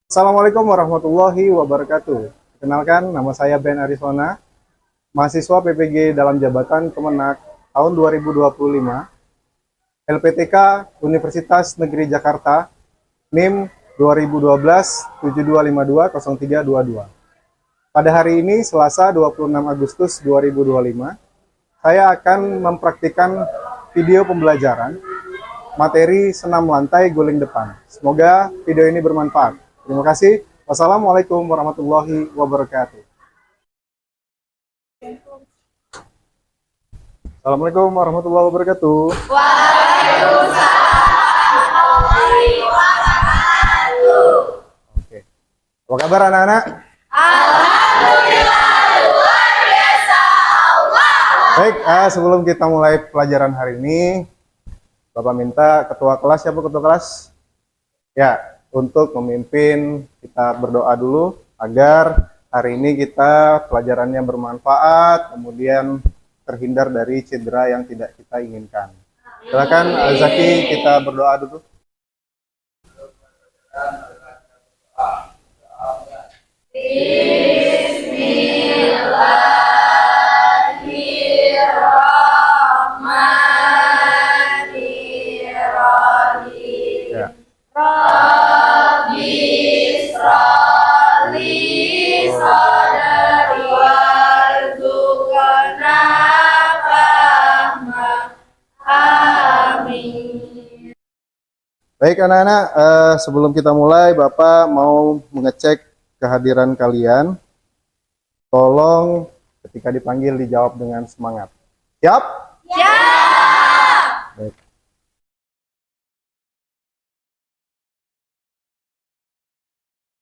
Assalamualaikum warahmatullahi wabarakatuh. Kenalkan, nama saya Ben Arizona, mahasiswa PPG dalam jabatan Kemenak tahun 2025, LPTK Universitas Negeri Jakarta, NIM 2012-7252-0322. Pada hari ini, Selasa 26 Agustus 2025, saya akan mempraktikkan video pembelajaran materi senam lantai guling depan. Semoga video ini bermanfaat. Terima kasih. Wassalamualaikum warahmatullahi wabarakatuh. Assalamualaikum warahmatullahi wabarakatuh. Oke. Apa kabar anak-anak? Baik, sebelum kita mulai pelajaran hari ini, Bapak minta ketua kelas, siapa ketua kelas? Ya, untuk memimpin kita berdoa dulu agar hari ini kita pelajarannya bermanfaat, kemudian terhindar dari cedera yang tidak kita inginkan. Silakan Zaki, kita berdoa dulu. Ya. Baik anak-anak, sebelum kita mulai, Bapak mau mengecek kehadiran kalian. Tolong ketika dipanggil dijawab dengan semangat. Siap? Baik.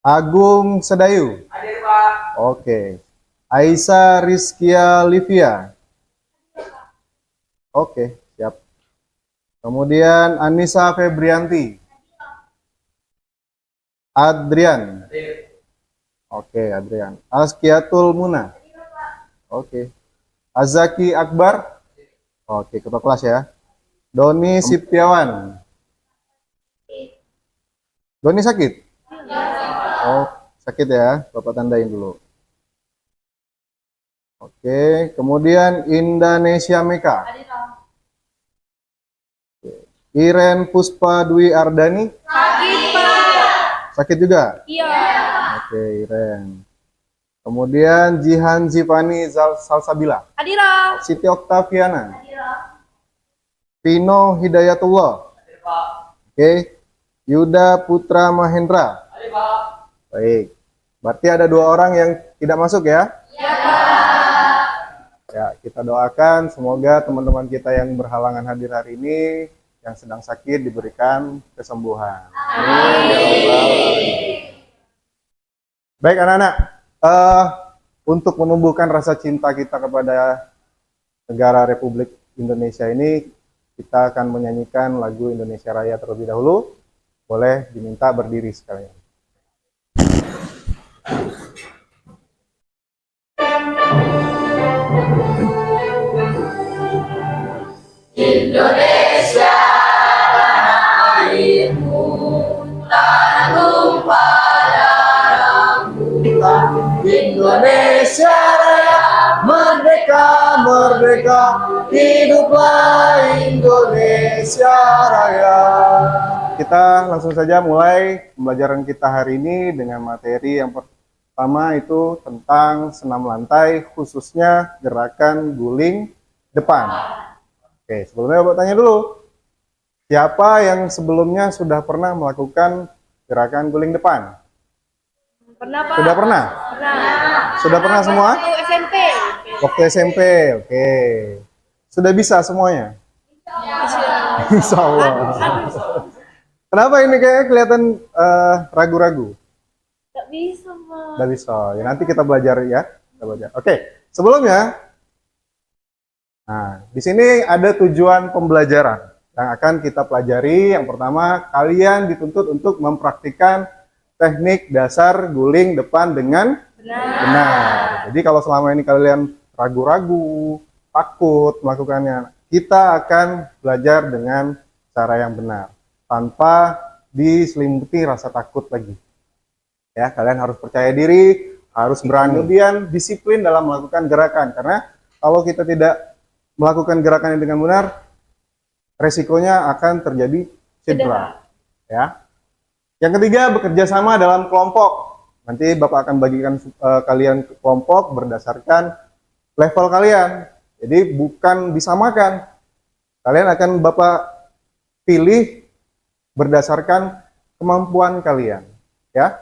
Agung Sedayu. Hadir, Pak. Oke. Aisyah Rizkia Livia. Oke, siap. Kemudian Anissa Febrianti. Adrian. Hadir. Oke, Adrian. Azkiatul Muna. Oke. Azaki Akbar. Oke, ketua kelas ya. Doni Siptiawan. Doni sakit? Oh, sakit ya. Bapak tandain dulu. Oke, kemudian Indonesia Meka. Iren Puspa Dwi Ardani. Sakit, Pak. Sakit juga? Iya. Oke, Iren. Kemudian Jihan Zipani Salsabila. Adira. Siti Oktaviana. Pino Hidayatullah. Hadir, Pak. Oke. Yuda Putra Mahendra. Hadir, Pak. Baik. Berarti ada 2 orang yang tidak masuk ya? Iya, Pak. Ya, kita doakan semoga teman-teman kita yang berhalangan hadir hari ini yang sedang sakit diberikan kesembuhan. Amin. Ya Rabbal Alamin. Baik anak-anak, untuk menumbuhkan rasa cinta kita kepada negara Republik Indonesia ini, kita akan menyanyikan lagu Indonesia Raya terlebih dahulu. Boleh diminta berdiri sekalian. Indonesia airmu, tanah tumpah darahmu. Indonesia Raya, merdeka, merdeka, hiduplah Indonesia Raya. Kita langsung saja mulai pembelajaran kita hari ini dengan materi yang pertama itu tentang senam lantai, khususnya gerakan guling depan. Oke, sebelumnya Bapak tanya dulu, siapa yang sebelumnya sudah pernah melakukan gerakan guling depan? Pernah, Pak? Sudah pernah? Pernah. Sudah pernah semua? Waktu SMP. Waktu SMP, oke. Sudah bisa semuanya? Insya Allah. Kenapa ini kayak kelihatan ragu-ragu? Gak bisa, Pak. Nggak bisa. Ya, nanti kita belajar ya. Kita belajar. Oke, sebelumnya, nah di sini ada tujuan pembelajaran yang akan kita pelajari. Yang pertama, kalian dituntut untuk mempraktikkan teknik dasar guling depan dengan benar. Jadi kalau selama ini kalian ragu-ragu, takut melakukannya, kita akan belajar dengan cara yang benar tanpa diselimuti rasa takut lagi. Ya, kalian harus percaya diri, harus berani. Kemudian disiplin dalam melakukan gerakan, karena kalau kita tidak melakukan gerakan yang dengan benar, resikonya akan terjadi cedera. Ya. Yang ketiga, bekerja sama dalam kelompok. Nanti Bapak akan bagikan kalian ke kelompok berdasarkan level kalian. Jadi bukan disamakan. Kalian akan Bapak pilih berdasarkan kemampuan kalian, ya.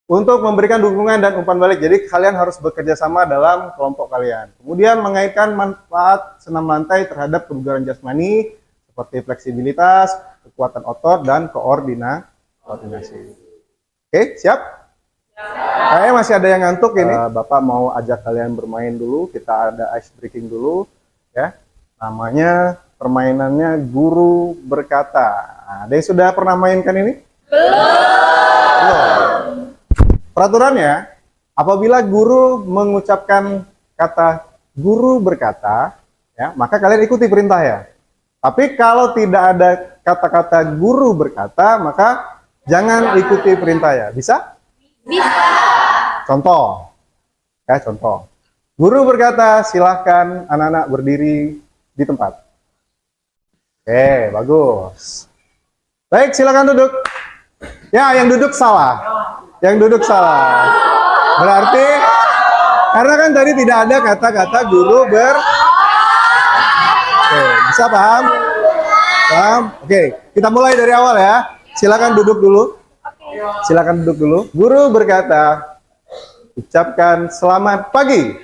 Untuk memberikan dukungan dan umpan balik, jadi kalian harus bekerja sama dalam kelompok kalian. Kemudian mengaitkan manfaat senam lantai terhadap kebugaran jasmani seperti fleksibilitas, kekuatan otot, dan koordinasi. Oke, siap? Kayaknya masih ada yang ngantuk ini. Bapak mau ajak kalian bermain dulu. Kita ada ice breaking dulu, ya. Namanya permainannya guru berkata. Nah, ada yang sudah pernah mainkan ini? Belum. Peraturannya, apabila guru mengucapkan kata guru berkata, ya, maka kalian ikuti perintah ya. Tapi kalau tidak ada kata-kata guru berkata, maka jangan ikuti perintah ya. Bisa? Bisa. Contoh. Ya, contoh. Guru berkata, silahkan anak-anak berdiri di tempat. Oke, bagus. Baik, silakan duduk. Ya, yang duduk salah. Yang duduk salah. Berarti, karena kan tadi tidak ada kata-kata guru Oke, bisa paham? Paham? Oke, kita mulai dari awal ya. Silakan duduk dulu. Silakan duduk dulu. Guru berkata, ucapkan selamat pagi.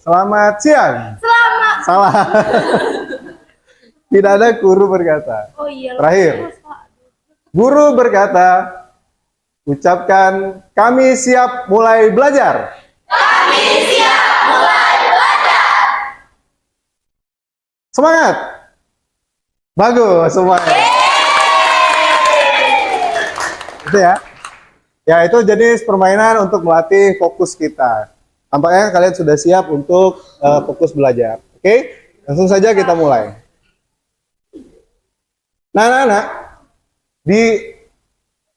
Selamat siang. Salah. Tidak ada guru berkata. Oh iya. Terakhir. Guru berkata, ucapkan kami siap mulai belajar. Kami siap mulai belajar. Semangat. Bagus semuanya. Itu ya. Ya, itu jenis permainan untuk melatih fokus kita. Tampaknya kalian sudah siap untuk fokus belajar. Oke? Langsung saja kita mulai. Nah, anak-anak, di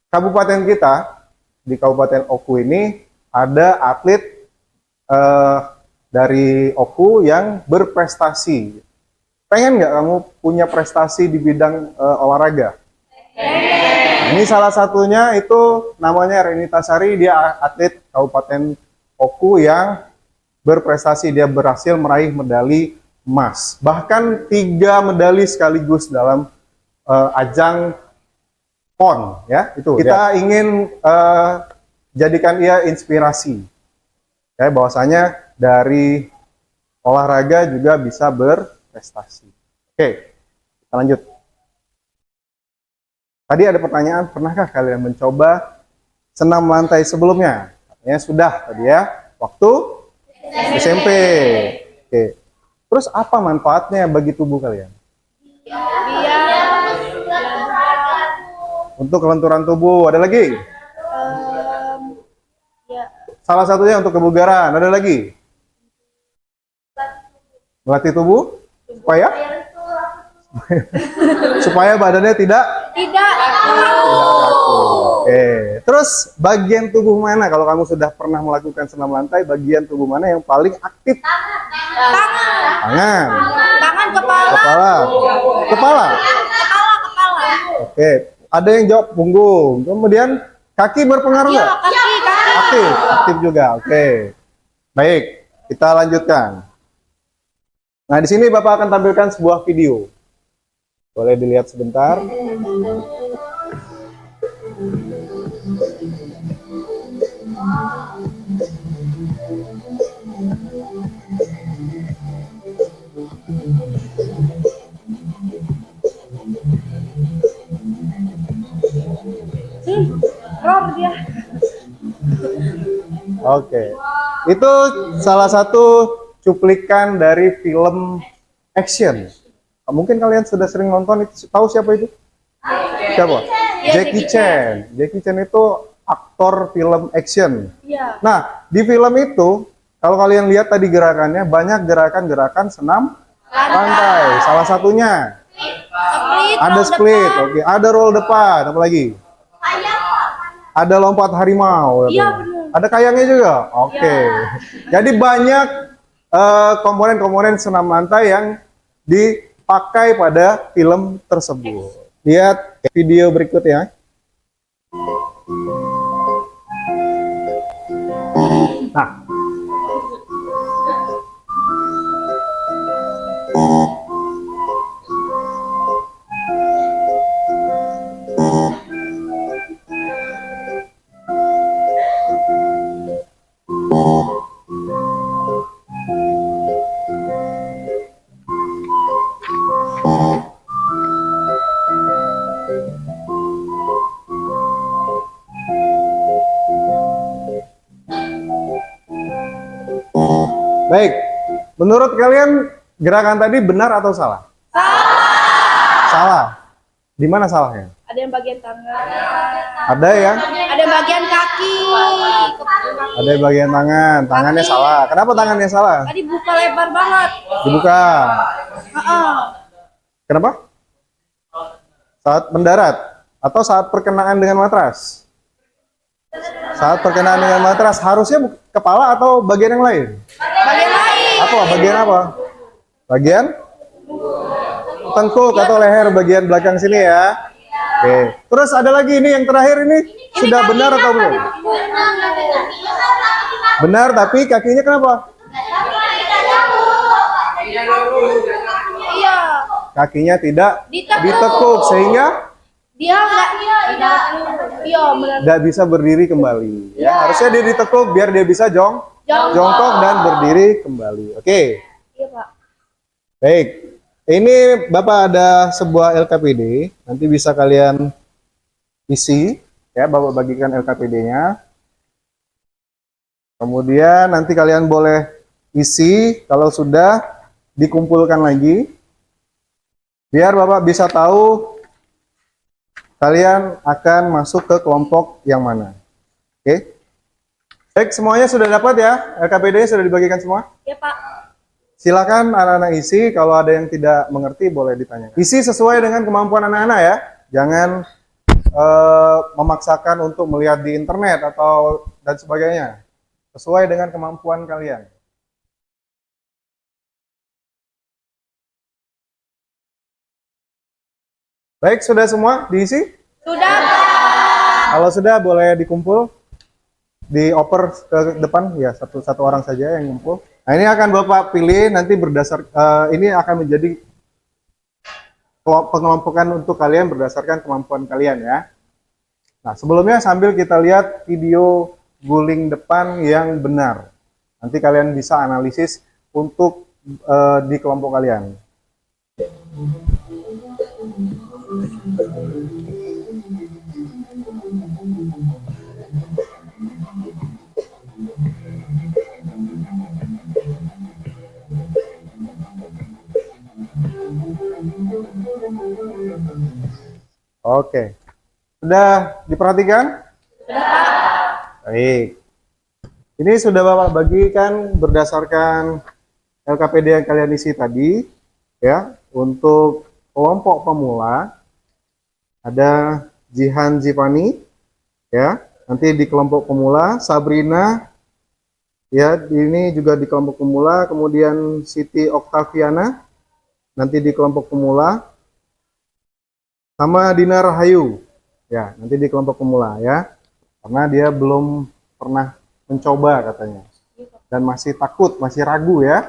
kabupaten kita, di Kabupaten Oku ini, ada atlet dari Oku yang berprestasi. Pengen nggak kamu punya prestasi di bidang olahraga? Ini salah satunya itu namanya Renita Sari, dia atlet Kabupaten Oku yang berprestasi, dia berhasil meraih medali emas. Bahkan 3 medali sekaligus dalam ajang PON, ya itu. Kita ingin jadikan ia inspirasi, ya, bahwasanya dari olahraga juga bisa berprestasi. Oke, kita lanjut. Tadi ada pertanyaan, pernahkah kalian mencoba senam lantai sebelumnya? Ya sudah tadi ya, waktu SMP. Oke. Terus apa manfaatnya bagi tubuh kalian? Untuk kelenturan tubuh, ada lagi? Salah satunya untuk kebugaran, ada lagi? Melatih tubuh? Supaya badannya tidak kaku. Oke. Terus bagian tubuh mana, kalau kamu sudah pernah melakukan senam lantai, bagian tubuh mana yang paling aktif? Tangan. Kepala. Oke. Ada yang jawab punggung. Kemudian kaki berpengaruh nggak? Aktif juga. Oke. Baik, kita lanjutkan. Nah, di sini Bapak akan tampilkan sebuah video. Boleh dilihat sebentar. Dia. Oke. Itu salah satu cuplikan dari film action. Mungkin kalian sudah sering nonton, itu tahu siapa itu? Siapa? Jackie Chan. Jackie Chan itu aktor film action. Iya. Nah, di film itu, kalau kalian lihat tadi gerakannya, banyak gerakan-gerakan senam lantai. Salah satunya Split. Ada roll split, depan. oke. Ada roll depan, apa lagi? Ada lompat harimau. Iya, katanya. benar. Ada kayangnya juga, oke. Jadi banyak komponen-komponen senam lantai yang dipakai pada film tersebut. Lihat video berikut ya. Nah, baik. Menurut kalian gerakan tadi benar atau salah? Salah. Di mana salahnya? Ada yang bagian tangan. Ada yang Ada bagian kaki. ada bagian tangan. Tangannya salah. Kenapa tangannya salah? Tadi buka lebar banget. Dibuka. Heeh. Kenapa? Saat mendarat atau saat perkenaan dengan matras? Saat perkenaan dengan matras harusnya kepala atau bagian yang lain? Bagian lain. Apa? Bagian apa? Bagian tengkuk atau leher bagian belakang sini ya. Oke. Terus ada lagi ini yang terakhir ini sudah benar atau belum? Benar tapi kakinya kenapa? Iya. Kakinya tidak Ditekuk. ditekuk sehingga Dia enggak. Iya, benar. nggak bisa berdiri kembali. Ya, harusnya dia ditekuk biar dia bisa Jongkok. jongkok dan berdiri kembali. Oke. Iya, Pak. Baik, ini Bapak ada sebuah LKPD, nanti bisa kalian isi, ya Bapak bagikan LKPD-nya. Kemudian nanti kalian boleh isi, kalau sudah dikumpulkan lagi, biar Bapak bisa tahu kalian akan masuk ke kelompok yang mana. Oke? Baik, semuanya sudah dapat ya? LKPD-nya sudah dibagikan semua? Iya, Pak. Silakan anak-anak isi, kalau ada yang tidak mengerti boleh ditanya. Isi sesuai dengan kemampuan anak-anak ya. Jangan memaksakan untuk melihat di internet atau dan sebagainya. Sesuai dengan kemampuan kalian. Baik, sudah semua diisi? Sudah, Pak. Kalau sudah boleh dikumpul, dioper ke depan ya, satu orang saja yang ngumpul. Nah, ini akan Bapak pilih nanti berdasar ini akan menjadi pengelompokan untuk kalian berdasarkan kemampuan kalian ya. Nah, sebelumnya sambil kita lihat video guling depan yang benar. Nanti kalian bisa analisis untuk di kelompok kalian. Oke, sudah diperhatikan? Baik. Ini sudah Bapak bagikan berdasarkan LKPD yang kalian isi tadi, ya. Untuk kelompok pemula ada Jihan Zipani, ya. Nanti di kelompok pemula Sabrina, ya. Ini juga di kelompok pemula. Kemudian Siti Oktaviana, nanti di kelompok pemula. Sama Dina Rahayu, ya nanti di kelompok pemula ya, karena dia belum pernah mencoba katanya dan masih takut, masih ragu ya.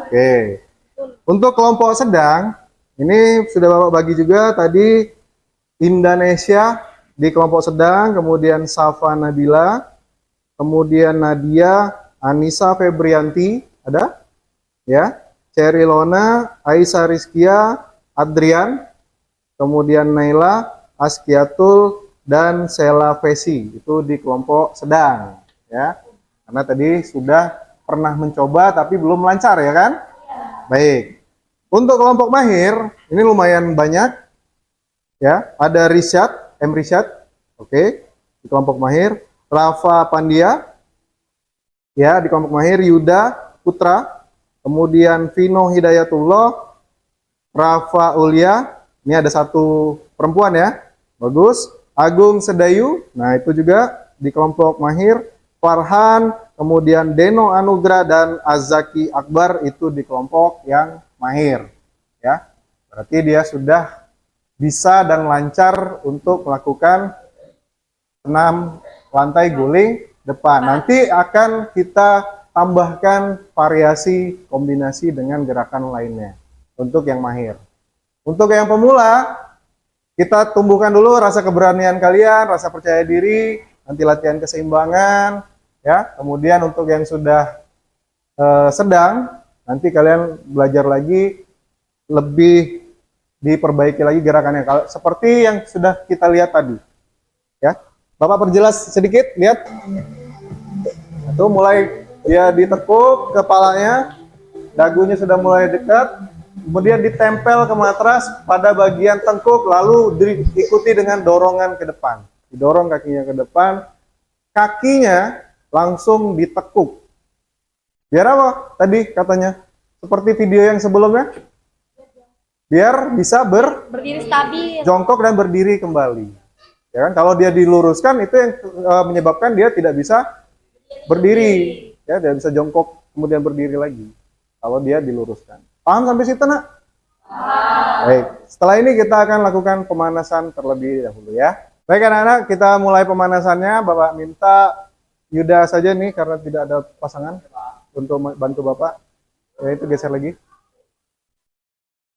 Oke, untuk kelompok sedang ini sudah Bapak bagi juga tadi Indonesia di kelompok sedang, kemudian Safa Nabila, kemudian Nadia, Anissa Febrianti ada, ya, Cherry Lona, Aisyah Rizkia, Adrian. Kemudian Naila, Askiatul, dan Sela Vesi itu di kelompok sedang, ya. Karena tadi sudah pernah mencoba tapi belum lancar ya kan? Baik. Untuk kelompok mahir ini lumayan banyak, ya. Ada Rishad, Rishad, oke, di kelompok mahir. Rafa Pandia, ya di kelompok mahir. Yuda Putra, kemudian Vino Hidayatullah. Rafa Ulia, ini ada satu perempuan ya, bagus. Agung Sedayu, nah itu juga di kelompok mahir. Farhan, kemudian Deno Anugrah dan Azaki Akbar itu di kelompok yang mahir. Ya, berarti dia sudah bisa dan lancar untuk melakukan 6 lantai guling depan. Nanti akan kita tambahkan variasi kombinasi dengan gerakan lainnya untuk yang mahir. Untuk yang pemula, kita tumbuhkan dulu rasa keberanian kalian, rasa percaya diri, nanti latihan keseimbangan, ya. Kemudian untuk yang sudah sedang, nanti kalian belajar lagi, lebih diperbaiki lagi gerakannya, seperti yang sudah kita lihat tadi, ya. Bapak perjelas sedikit, lihat. Itu mulai dia ditekuk kepalanya, dagunya sudah mulai dekat, kemudian ditempel ke matras pada bagian tengkuk, lalu diikuti dengan dorongan ke depan. Didorong kakinya ke depan, kakinya langsung ditekuk. Biar apa? Tadi katanya, seperti video yang sebelumnya, biar bisa Berdiri stabil. jongkok dan berdiri kembali. Ya kan? Kalau dia diluruskan, itu yang menyebabkan dia tidak bisa berdiri. Ya, dia bisa jongkok kemudian berdiri lagi kalau dia diluruskan. Paham sampai situ, nak? Baik, setelah ini kita akan lakukan pemanasan terlebih dahulu ya. Baik anak-anak, kita mulai pemanasannya. Bapak minta Yuda saja nih karena tidak ada pasangan untuk bantu Bapak. Ya, itu geser lagi.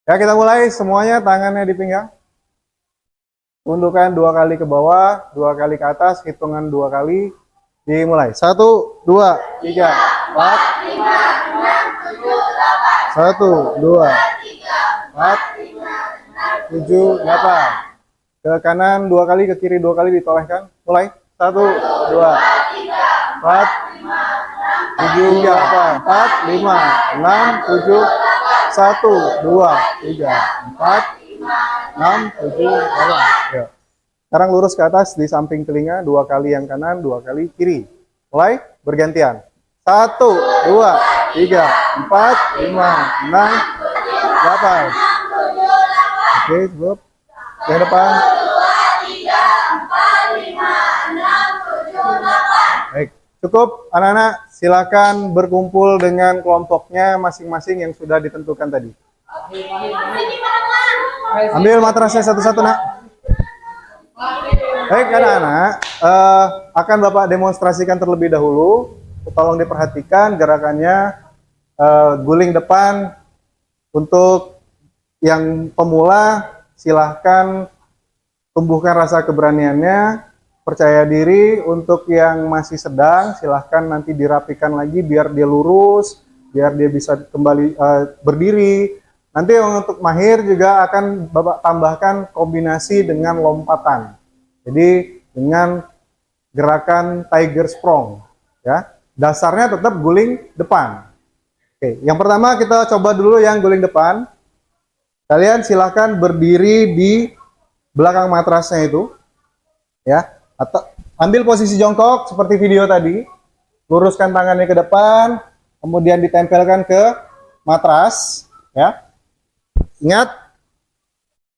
Ya, kita mulai semuanya, tangannya di pinggang. Tundukkan 2 kali ke bawah, 2 kali ke atas, hitungan 2 kali. Dimulai. 1, 2, 3, 4, 1, 2, 4, 7, 8. Ke kanan 2 kali, ke kiri 2 kali, ditolehkan. Mulai. 1, 2, 4, 7, 4, 5, 6, 7, 1, 2, 3, 4, 6, 7, 8. Ya. Sekarang lurus ke atas di samping telinga, 2 kali yang kanan, 2 kali kiri. Mulai, bergantian. 1, 2, 3, 4, 5, 6, 8. Oke, cukup. Yang depan. Baik, cukup anak-anak. Silakan berkumpul dengan kelompoknya masing-masing yang sudah ditentukan tadi. Ambil matrasnya satu-satu, nak. Baik anak-anak, akan Bapak demonstrasikan terlebih dahulu. Tolong diperhatikan gerakannya, guling depan. Untuk yang pemula, silahkan tumbuhkan rasa keberaniannya, percaya diri. Untuk yang masih sedang, silahkan nanti dirapikan lagi biar dia lurus, biar dia bisa kembali berdiri. Nanti untuk mahir juga akan Bapak tambahkan kombinasi dengan lompatan. Jadi dengan gerakan tiger sprong, ya. Dasarnya tetap guling depan. Oke, yang pertama kita coba dulu yang guling depan. Kalian silahkan berdiri di belakang matrasnya itu, ya. Atau ambil posisi jongkok seperti video tadi. Luruskan tangannya ke depan, kemudian ditempelkan ke matras, ya. Ingat,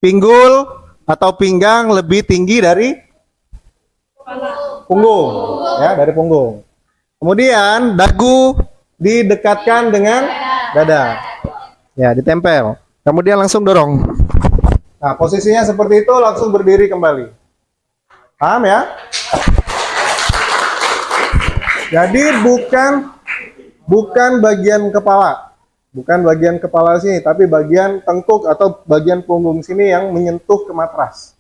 pinggul atau pinggang lebih tinggi dari punggung, ya, dari punggung. Kemudian dagu didekatkan dengan dada, ya, ditempel. Kemudian langsung dorong. Nah, posisinya seperti itu, langsung berdiri kembali. Paham ya? Jadi bukan bagian kepala. Bukan bagian kepala sini, tapi bagian tengkuk atau bagian punggung sini yang menyentuh ke matras.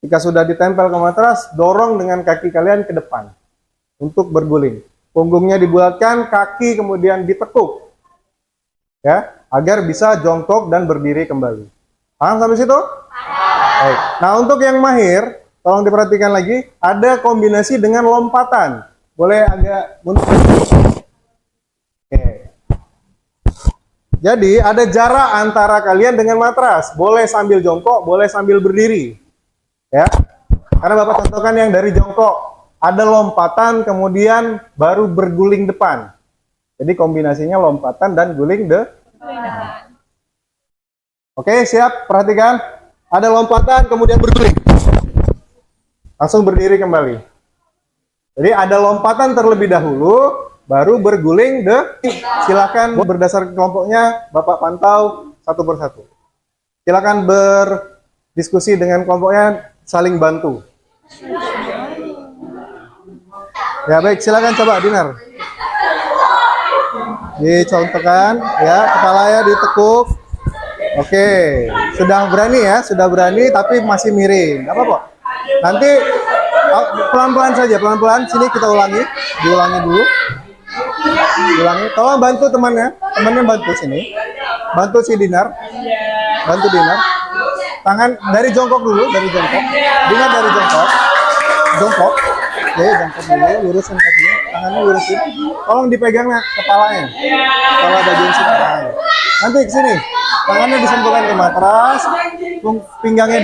Jika sudah ditempel ke matras, dorong dengan kaki kalian ke depan untuk berguling. Punggungnya dibulatkan, kaki kemudian ditekuk, ya, agar bisa jongkok dan berdiri kembali. Paham sampai situ? Baik. Nah, untuk yang mahir, tolong diperhatikan lagi, ada kombinasi dengan lompatan. Boleh agak mundur. Oke. Jadi ada jarak antara kalian dengan matras. Boleh sambil jongkok, boleh sambil berdiri. Ya. Karena Bapak contohkan yang dari jongkok. Ada lompatan, kemudian baru berguling depan. Jadi kombinasinya lompatan dan guling depan. Oke, siap. Perhatikan. Ada lompatan, kemudian berguling. Langsung berdiri kembali. Jadi ada lompatan terlebih dahulu, baru berguling silakan berdasarkan kelompoknya, Bapak pantau satu persatu. Silakan berdiskusi dengan kelompoknya, saling bantu. Ya baik, silakan coba Dinar. Dicontohkan, ya kepalanya ditekuk. Oke, sudah berani ya, sudah berani tapi masih miring. Apa kok? Nanti pelan-pelan saja, pelan-pelan. Sini kita ulangi, diulangi dulu. Diulangi. Tolong bantu temannya bantu sini. Bantu si Dinar. Bantu Dinar. Tangan dari jongkok dulu, dari jongkok. Dinar dari jongkok. Jongkok. Oke, jongkok dulu, lurusin kakinya. Tangannya lurusin. Tolong dipegang kepalanya. Kepala bagian sini. Nanti ke sini. Tangannya disentuhkan ke matras, pinggangnya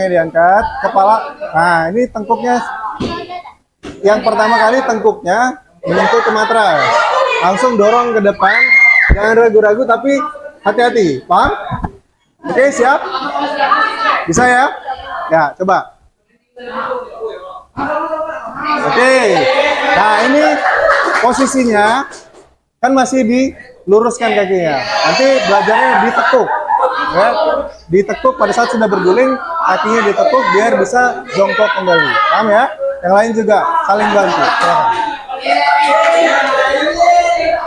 diangkat, kepala. Nah, ini tengkuknya. Yang pertama kali tengkuknya menyentuh ke matras. Langsung dorong ke depan. Jangan ragu-ragu tapi hati-hati. Paham? Oke, siap? Bisa ya? Ya, coba. Oke. Nah, ini posisinya kan masih diluruskan kakinya. Nanti belajarnya ditekuk. Ya, ditekuk pada saat sudah berguling, kakinya ditekuk biar bisa jongkok kembali. Paham ya? Yang lain juga saling bantu.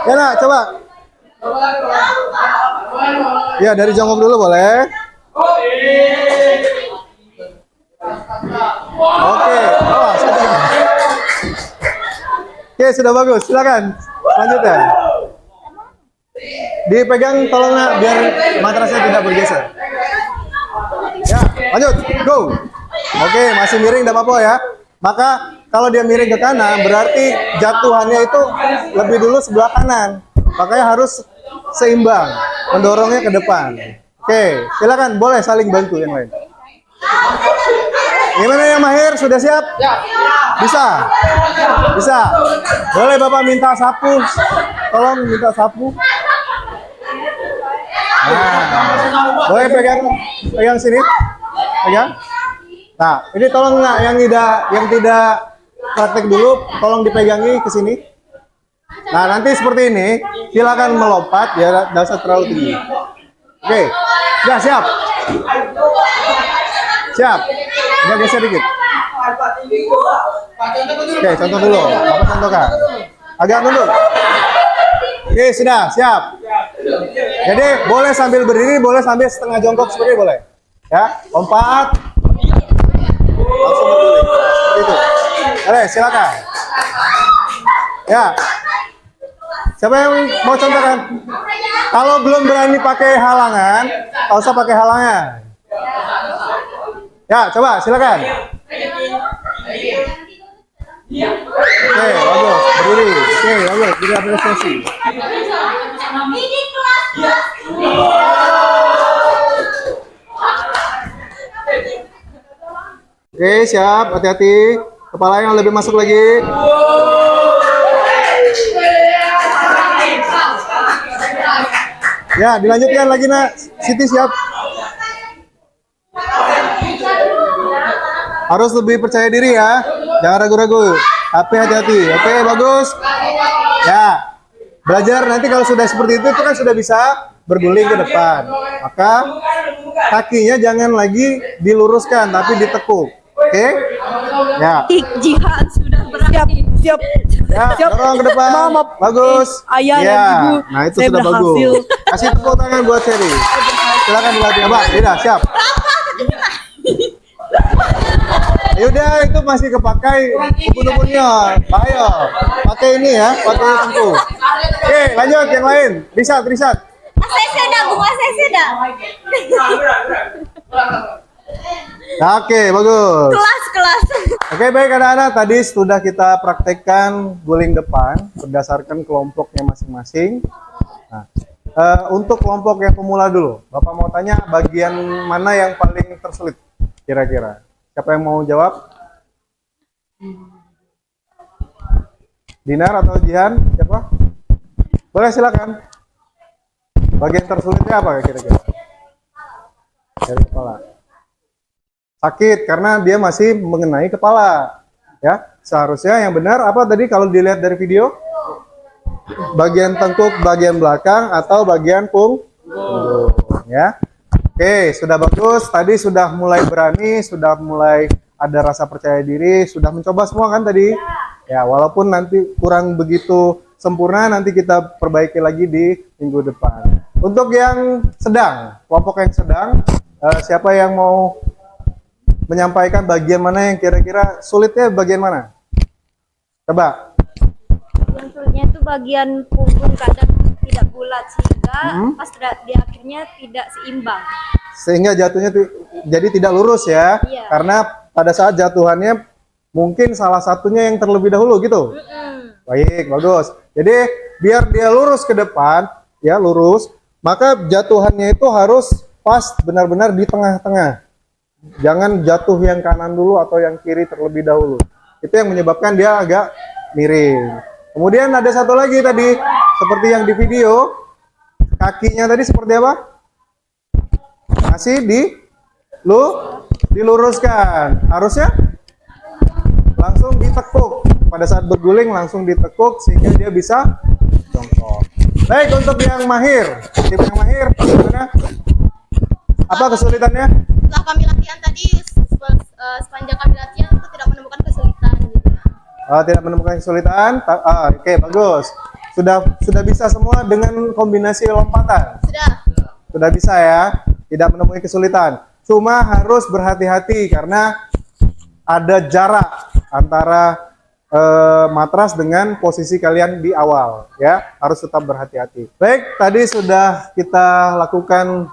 Ya, nah, coba. Ya, dari jongkok dulu boleh. Oke. Oh, sudah. Oke, sudah bagus. Silakan. Lanjut ya. Dipegang tolong biar matrasnya tidak bergeser. Ya, lanjut. Go. Oke, masih miring enggak apa-apa ya. Maka kalau dia miring ke kanan berarti jatuhannya itu lebih dulu sebelah kanan. Makanya harus seimbang, mendorongnya ke depan. Oke, silakan boleh saling bantu yang lain. Gimana yang mahir? Sudah siap? Bisa? Bisa? Boleh Bapak minta sapu? Tolong minta sapu. Nah, boleh pegang sini? Pegang. Nah, ini tolong nggak yang tidak praktek dulu, tolong dipegangi ke sini. Nah, nanti seperti ini, silakan melompat ya, dasar terlalu tinggi. Oke, ya siap. Siap. Agak geser dikit. Oke, contoh dulu. Apa contohkan? Agak mundur. Oke, sudah siap. Jadi boleh sambil berdiri, boleh sambil setengah jongkok seperti boleh. Ya, lompat. Langsung berdiri. Seperti itu. Oke, silakan. Ya. Siapa yang mau contohkan? Kalau belum berani pakai halangan, nggak usah pakai halangan. Ya, coba silakan. Oke, bagus. Berdiri. Oke, bagus. Beri apresiasi. Oke, siap. Hati-hati. Kepala yang lebih masuk lagi. Ya, dilanjutkan lagi nak. Siti siap. Harus lebih percaya diri ya. Jangan ragu-ragu. HP hati-hati. Oke, bagus. Ya. Belajar nanti kalau sudah seperti itu kan sudah bisa berguling ke depan. Maka kakinya jangan lagi diluruskan tapi ditekuk. Oke? Ya. Jihad sudah berakhir. Siap. Ya, dorong ke depan. Mama, Bagus. ayah ya. dan ibu, Nah, itu saya sudah berhasil. bagus. Kasih tepuk tangan buat Seri. Silakan dilatih, Mbak. Tidak, siap. Yaudah, itu masih kepakai upun-upunnya. Ayo, pakai ini ya, pakai tentu. Oke, lanjut yang lain. Risat. ACC dah, bunga ACC dah. Nah, oke, bagus. Kelas. Oke, baik anak-anak. Tadi sudah kita praktekkan guling depan berdasarkan kelompoknya masing-masing. Nah, untuk kelompok yang pemula dulu, Bapak mau tanya bagian mana yang paling tersulit kira-kira? Siapa yang mau jawab? Dinar atau Jihan? Siapa? Boleh silakan. Bagian tersulitnya apa kira-kira? Dari kepala. Sakit karena dia masih mengenai kepala. Ya, seharusnya yang benar apa tadi kalau dilihat dari video? Bagian tengkuk bagian belakang atau bagian punggung, ya. Oke, sudah bagus. Tadi sudah mulai berani, sudah mulai ada rasa percaya diri, sudah mencoba semua kan tadi? Ya, walaupun nanti kurang begitu sempurna, nanti kita perbaiki lagi di minggu depan. Untuk yang sedang, kelompok yang sedang, siapa yang mau menyampaikan bagian mana yang kira-kira sulitnya bagian mana? Coba. Yang sulitnya itu bagian punggung kadang tidak bulat sehingga pas di akhirnya tidak seimbang. Sehingga jatuhnya jadi tidak lurus ya. Iya. Karena pada saat jatuhannya mungkin salah satunya yang terlebih dahulu gitu. Baik, bagus. Jadi biar dia lurus ke depan, ya lurus, maka jatuhannya itu harus pas benar-benar di tengah-tengah. Jangan jatuh yang kanan dulu atau yang kiri terlebih dahulu. Itu yang menyebabkan dia agak miring. Kemudian ada satu lagi tadi, seperti yang di video, kakinya tadi seperti apa? Masih diluruskan. Harusnya langsung ditekuk. Pada saat berguling langsung ditekuk sehingga dia bisa jongkok. Baik, untuk yang mahir, tim yang mahir, bagaimana? Apa kesulitannya? Setelah kami latihan tadi, sepanjang kami latihan itu tidak menemukan kesulitan. Tidak menemukan kesulitan. Oke, bagus. Sudah bisa semua dengan kombinasi lompatan. Sudah bisa ya. Tidak menemui kesulitan. Cuma harus berhati-hati karena ada jarak antara matras dengan posisi kalian di awal. Ya, harus tetap berhati-hati. Baik, tadi sudah kita lakukan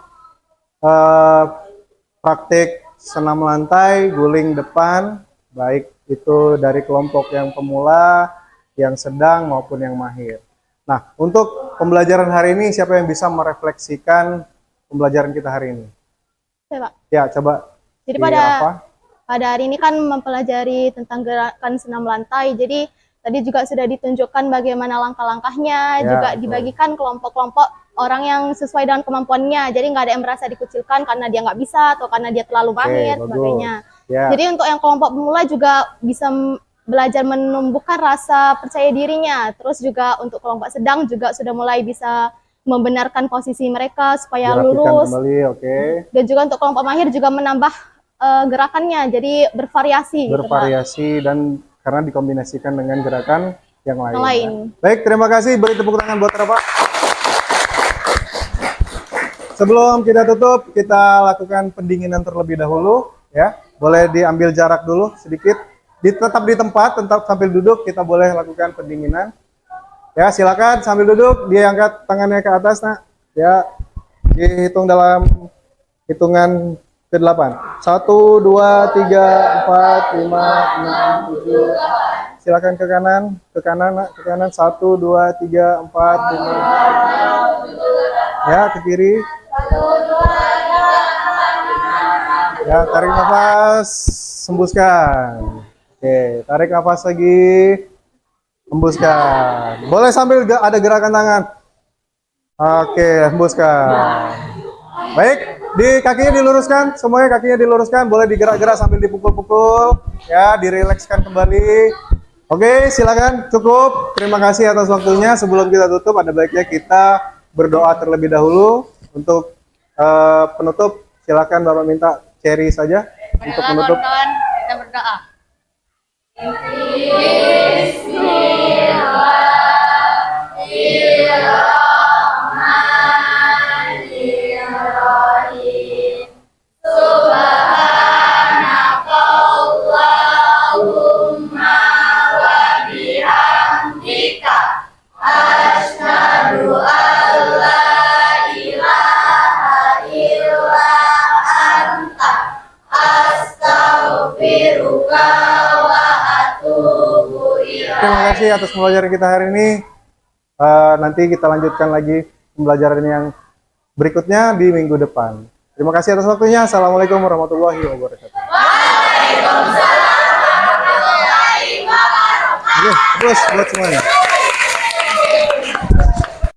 praktik senam lantai, guling depan, baik itu dari kelompok yang pemula, yang sedang maupun yang mahir. Nah, untuk pembelajaran hari ini siapa yang bisa merefleksikan pembelajaran kita hari ini? Saya, Pak. Ya, coba. Jadi Rafa. pada hari ini kan mempelajari tentang gerakan senam lantai. Jadi tadi juga sudah ditunjukkan bagaimana langkah-langkahnya, Ya, juga betul. dibagikan kelompok-kelompok orang yang sesuai dengan kemampuannya. Jadi nggak ada yang merasa dikucilkan karena dia nggak bisa atau karena dia terlalu mahir, bagus. sebagainya. Ya. Jadi untuk yang kelompok pemula juga bisa belajar menumbuhkan rasa percaya dirinya. Terus juga untuk kelompok sedang juga sudah mulai bisa membenarkan posisi mereka supaya Dirapikan lurus. kembali, oke. Dan juga untuk kelompok mahir juga menambah gerakannya, jadi bervariasi. Bervariasi dan karena dikombinasikan dengan gerakan yang lain. Yang lain. Baik, terima kasih. Beri tepuk tangan buat Rafa. Sebelum kita tutup, kita lakukan pendinginan terlebih dahulu, ya. Boleh diambil jarak dulu sedikit. Tetap di tempat, tetap sambil duduk, kita boleh lakukan pendinginan. Ya, silakan sambil duduk, dia angkat tangannya ke atas, nak. Ya, dihitung dalam hitungan ke-8. 1, 2, 3, 4, 5, 6, 7. Silakan ke kanan, nak, ke kanan. 1, 2, 3, 4, 5. Ya, ke kiri. Ya, tarik nafas, hembuskan. Oke, tarik nafas lagi, hembuskan. Boleh sambil ada gerakan tangan. Oke, hembuskan. Baik, di kakinya diluruskan, semuanya kakinya diluruskan. Boleh digerak-gerak sambil dipukul-pukul, ya, dirilekskan kembali. Oke, silakan, cukup. Terima kasih atas waktunya. Sebelum kita tutup, ada baiknya kita berdoa terlebih dahulu. Untuk penutup, silakan Bapak minta Cherry saja untuk menutup. Kawan-kawan, kita berdoa. Terima kasih atas pembelajaran kita hari ini. Nanti kita lanjutkan lagi pembelajaran yang berikutnya di minggu depan. Terima kasih atas waktunya. Assalamualaikum warahmatullahi wabarakatuh. Waalaikumsalam warahmatullahi wabarakatuh. Terus buat semuanya.